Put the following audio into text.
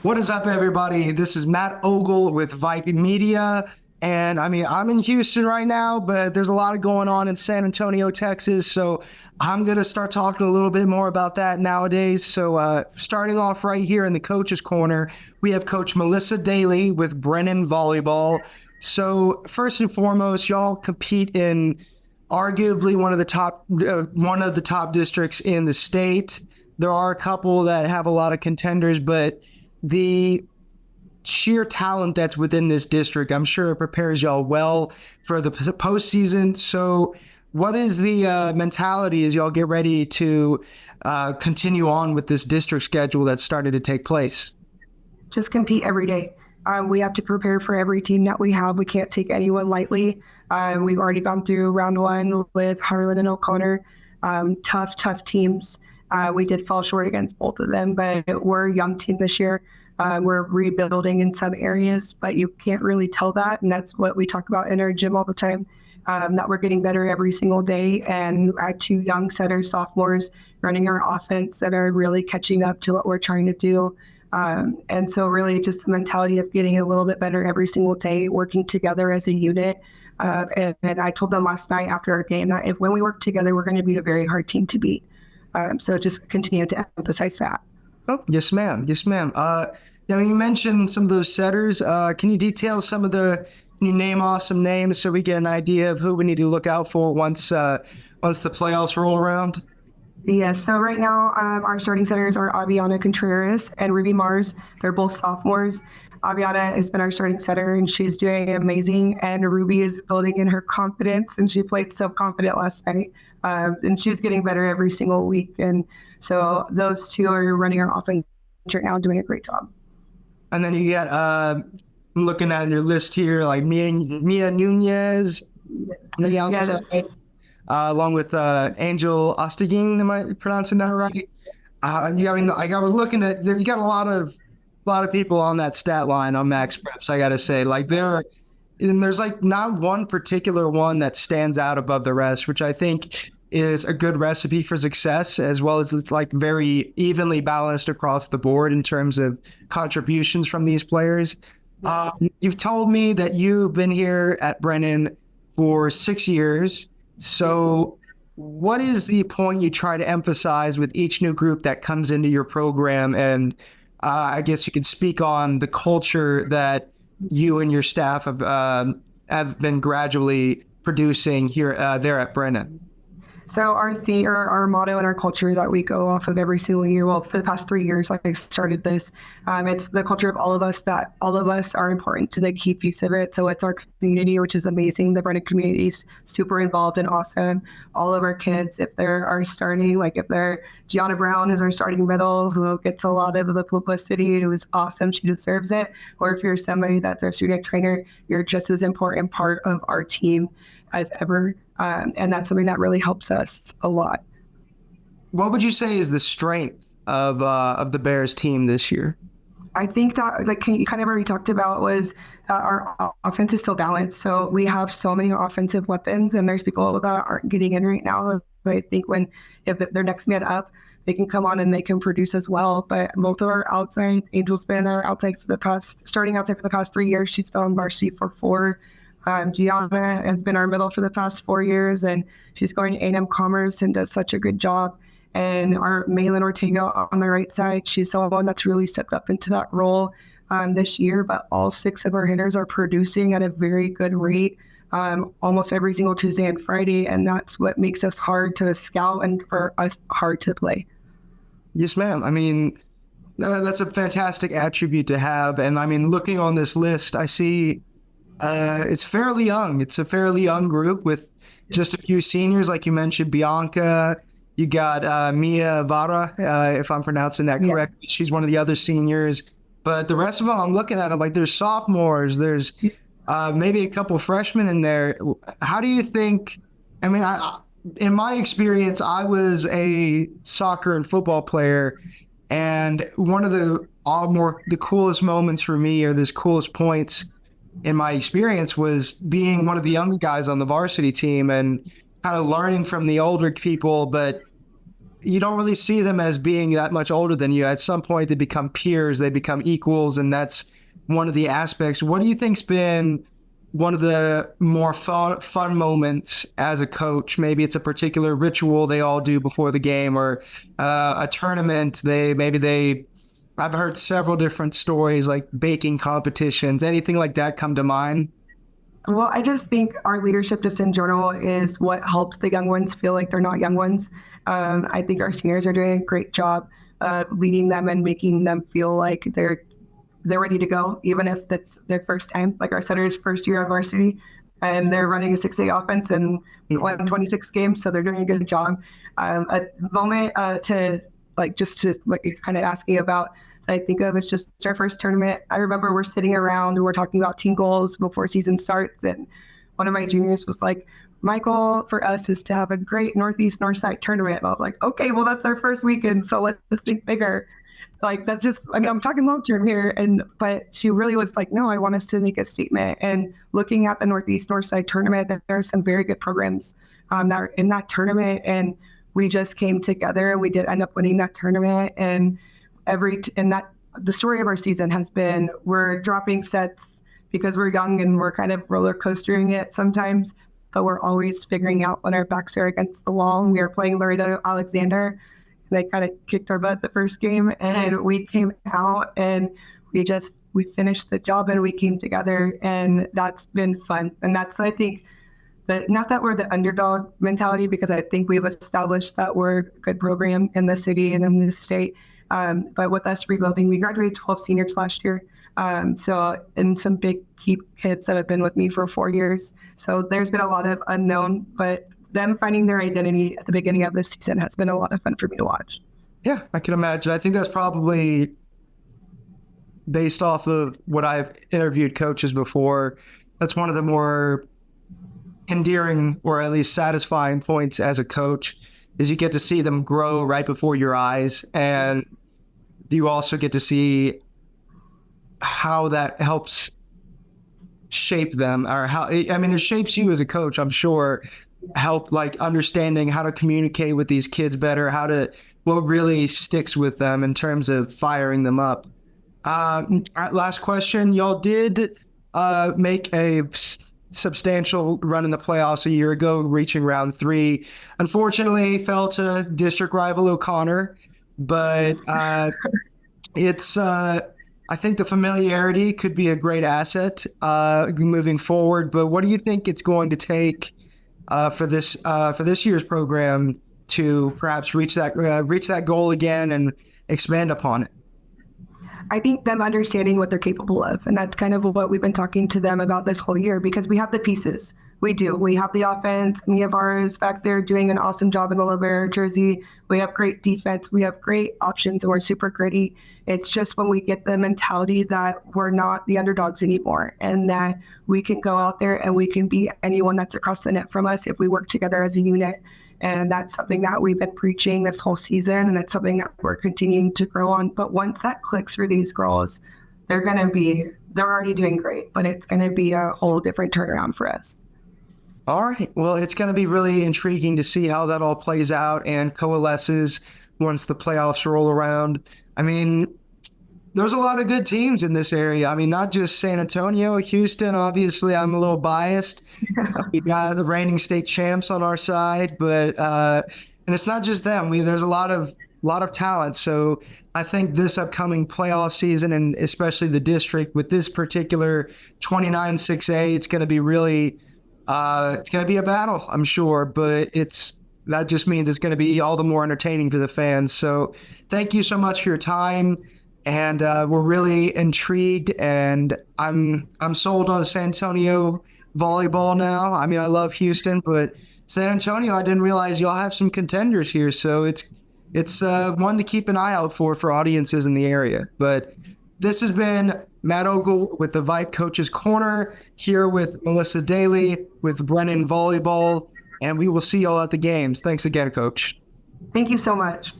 What is up, everybody? This is Matt Ogle with VYPE Media. And I'm in Houston right now, but there's a lot going on in San Antonio, Texas. So I'm going to start talking a little bit more about that nowadays. So starting off right here in the coach's corner, we have Coach Melissa Dahle with Brennan Volleyball. So first and foremost, y'all compete in arguably one of the top districts in the state. There are a couple that have a lot of contenders, but the sheer talent that's within this district, I'm sure it prepares y'all well for the postseason. So what is the mentality as y'all get ready to continue on with this district schedule that's started to take place? Just compete every day. We have to prepare for every team that we have. We can't take anyone lightly. We've already gone through round one with Harlan and O'Connor. Tough teams. We did fall short against both of them, but we're a young team this year. We're rebuilding in some areas, but you can't really tell that. And that's what we talk about in our gym all the time, that we're getting better every single day. And I have two young setters, sophomores, running our offense that are really catching up to what we're trying to do. And so really just the mentality of getting a little bit better every single day, working together as a unit. And I told them last night after our game that when we work together, we're going to be a very hard team to beat. So just continue to emphasize that. Oh, yes, ma'am. Yes, ma'am. You mentioned some of those setters. Can you detail can you name off some names so we get an idea of who we need to look out for once the playoffs roll around? Yes. So right now, our starting setters are Aviana Contreras and Ruby Mars. They're both sophomores. Aviana has been our starting setter, and she's doing amazing. And Ruby is building in her confidence, and she played so confident last night. And she's getting better every single week. And so those two are running our offense right now, doing a great job. And then you got, looking at your list here, like Mia Nunez on the outside, along with Angel Ostegin. Am I pronouncing that right? I was looking at, you got a lot of people on that stat line on Max Preps, I got to say. There's not one particular one that stands out above the rest, which I think is a good recipe for success, as well as it's very evenly balanced across the board in terms of contributions from these players. You've told me that you've been here at Brennan for 6 years. So what is the point you try to emphasize with each new group that comes into your program? And I guess you could speak on the culture that you and your staff have been gradually producing there at Brennan. So our motto and our culture that we go off of every single year, well, for the past 3 years, I started this, it's the culture of all of us, that all of us are important to the key piece of it. So it's our community, which is amazing. The Brennan community is super involved and awesome. All of our kids, if they're our starting, if they're Gianna Brown is our starting middle, who gets a lot of the publicity, who is awesome, she deserves it. Or if you're somebody that's our student trainer, you're just as important part of our team as ever. And that's something that really helps us a lot. What would you say is the strength of the Bears team this year? I think that, you kind of already talked about, was our offense is still balanced. So we have so many offensive weapons, and there's people that aren't getting in right now. But I think if they're next man up, they can come on and they can produce as well. But both of our outside, Angel's been our starting outside for the past 3 years. She's been on varsity for 4. Gianna has been our middle for the past 4 years, and she's going to A&M Commerce and does such a good job. And our Malin Ortega on the right side, she's someone that's really stepped up into that role this year. But all 6 of our hitters are producing at a very good rate almost every single Tuesday and Friday, and that's what makes us hard to scout and for us hard to play. Yes, ma'am. That's a fantastic attribute to have. And looking on this list, I see it's fairly young. It's a fairly young group with just a few seniors, like you mentioned, Bianca. You got Mia Vara, if I'm pronouncing that correctly. Yeah. She's one of the other seniors. But the rest of them, I'm looking at them there's sophomores. There's maybe a couple freshmen in there. How do you think? In my experience, I was a soccer and football player, and one of the coolest moments for me, or the coolest points in my experience, was being one of the younger guys on the varsity team and kind of learning from the older people. But you don't really see them as being that much older than you. At some point, they become peers, they become equals, and that's one of the aspects. What do you think's been one of the more fun moments as a coach? Maybe it's a particular ritual they all do before the game, or a tournament. I've heard several different stories like baking competitions. Anything like that come to mind? Well, I just think our leadership just in general is what helps the young ones feel like they're not young ones. I think our seniors are doing a great job leading them and making them feel like they're ready to go, even if that's their first time. Like our setter's first year of varsity, and they're running a 6A offense and won 26 games, so they're doing a good job. A moment to what you're kind of asking about that I think of is just our first tournament. I remember we're sitting around and we're talking about team goals before season starts, and one of my juniors was like, "My goal for us is to have a great Northeast Northside tournament." And I was like, "Okay, well that's our first weekend, so let's think bigger." Like that's just, I mean, I'm talking long term here, but she really was like, "No, I want us to make a statement." And looking at the Northeast Northside tournament, there are some very good programs that are in that tournament, and we just came together and we did end up winning that tournament. And the story of our season has been we're dropping sets because we're young and we're kind of roller coastering it sometimes, but we're always figuring out when our backs are against the wall. We were playing Laredo Alexander. They kind of kicked our butt the first game, and we came out and we finished the job and we came together, and that's been fun. And that's, I think, not that we're the underdog mentality, because I think we've established that we're a good program in the city and in the state. But with us rebuilding, we graduated 12 seniors last year. And some big key kids that have been with me for 4 years. So there's been a lot of unknown, but them finding their identity at the beginning of this season has been a lot of fun for me to watch. Yeah, I can imagine. I think that's probably based off of what I've interviewed coaches before. That's one of the more endearing, or at least satisfying points as a coach, is you get to see them grow right before your eyes. And you also get to see how that helps shape them, or it shapes you as a coach, I'm sure. Help like understanding how to communicate with these kids better, what really sticks with them in terms of firing them up. Last question. Y'all did make a substantial run in the playoffs a year ago, reaching round 3. Unfortunately, fell to district rival O'Connor, but I think the familiarity could be a great asset moving forward. But what do you think it's going to take for this year's program to perhaps reach that goal again and expand upon it? I think them understanding what they're capable of. And that's kind of what we've been talking to them about this whole year, because we have the pieces. We do. We have the offense. Mia Barr is back there doing an awesome job in the libero jersey. We have great defense. We have great options, and we're super gritty. It's just when we get the mentality that we're not the underdogs anymore, and that we can go out there and we can beat anyone that's across the net from us if we work together as a unit. And that's something that we've been preaching this whole season, and it's something that we're continuing to grow on. But once that clicks for these girls, they're already doing great, but it's going to be a whole different turnaround for us. All right. Well, it's going to be really intriguing to see how that all plays out and coalesces once the playoffs roll around. I mean, there's a lot of good teams in this area. I mean, not just San Antonio, Houston. Obviously, I'm a little biased. We got the reigning state champs on our side, but and it's not just them. There's a lot of talent. So I think this upcoming playoff season, and especially the district with this particular 29 6A, it's going to be really it's going to be a battle, I'm sure. But that just means it's going to be all the more entertaining for the fans. So thank you so much for your time. And we're really intrigued, and I'm sold on San Antonio volleyball now. I mean, I love Houston, but San Antonio, I didn't realize y'all have some contenders here. So it's one to keep an eye out for audiences in the area. But this has been Matt Ogle with the VYPE Coaches Corner, here with Melissa Dahle with Brennan Volleyball, and we will see y'all at the games. Thanks again, Coach. Thank you so much.